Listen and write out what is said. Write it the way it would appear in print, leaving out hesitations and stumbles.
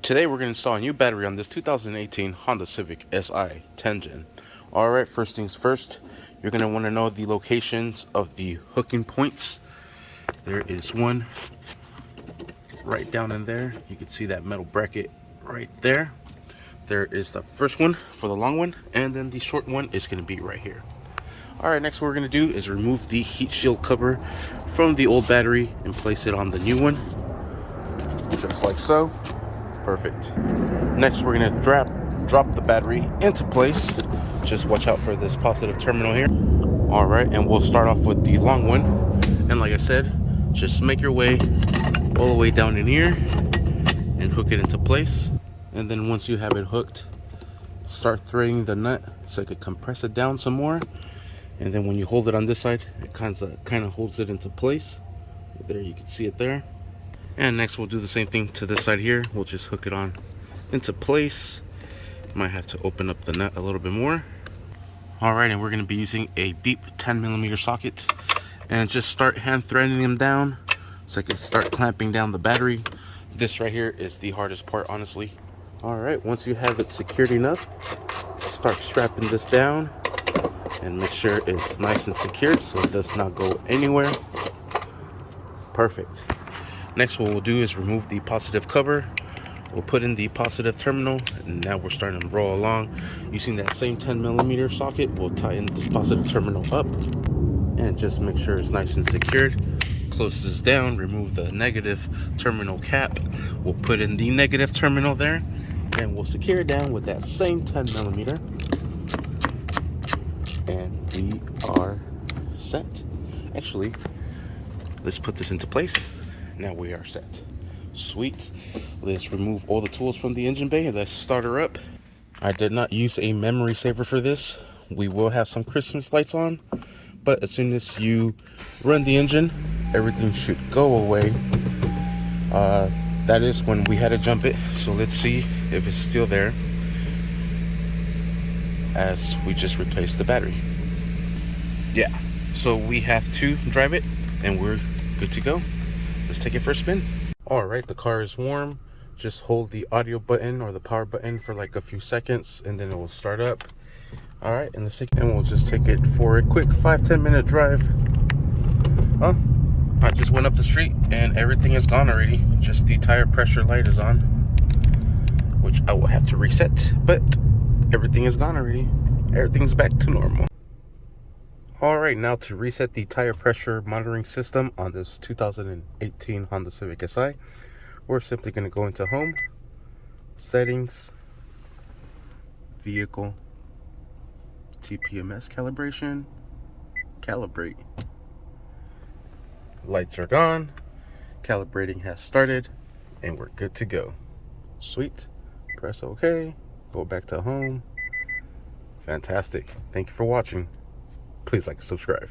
Today we're going to install a new battery on this 2018 Honda Civic Si 10 Gen. Alright, first things first, you're going to want to know the locations of the hooking points. There is one right down in there. You can see that metal bracket right there. There is the first one for the long one, and then the short one is going to be right here. Alright, next what we're going to do is remove the heat shield cover from the old battery and place it on the new one, just like so. Perfect. Next we're going to drop the battery into place. Just watch out for this positive terminal here. Alright, and we'll start off with the long one, and like I said, just make your way all the way down in here and hook it into place. And then once you have it hooked, start threading the nut so you can compress it down some more. And then when you hold it on this side, it kind of holds it into place. There, you can see it there. And next we'll do the same thing to this side here. We'll just hook it on into place. Might have to open up the nut a little bit more. Alright, and we're going to be using a deep 10mm socket. And just start hand threading them down so I can start clamping down the battery. This right here is the hardest part, honestly. Alright, once you have it secured enough, start strapping this down and make sure it's nice and secured so it does not go anywhere. Perfect. Next what we'll do is remove the positive cover. We'll put in the positive terminal, and now we're starting to roll along. Using that same 10mm socket, we'll tighten this positive terminal up and just make sure it's nice and secured. Close this down, remove the negative terminal cap. We'll put in the negative terminal there, and we'll secure it down with that same 10mm. And we are set. Actually, let's put this into place. Now we are set. Sweet. Let's remove all the tools from the engine bay and let's start her up. I did not use a memory saver for this. We will have some Christmas lights on, but as soon as you run the engine, everything should go away. That is when we had to jump it, so let's see if it's still there as we just replaced the battery. Yeah, so we have to drive it and we're good to go. Let's take it for a spin. Alright, the car is warm. Just hold the audio button or the power button for like a few seconds and then it will start up. Alright, and we'll just take it for a quick 5-10 minute drive. I just went up the street and everything is gone already. Just the tire pressure light is on, which I will have to reset, but everything is gone already. Everything's back to normal. Alright, now to reset the tire pressure monitoring system on this 2018 Honda Civic Si, we're simply going to go into Home, Settings, Vehicle, TPMS Calibration, Calibrate. Lights are gone, calibrating has started, and we're good to go. Sweet. Press OK, go back to Home. Fantastic. Thank you for watching. Please like and subscribe.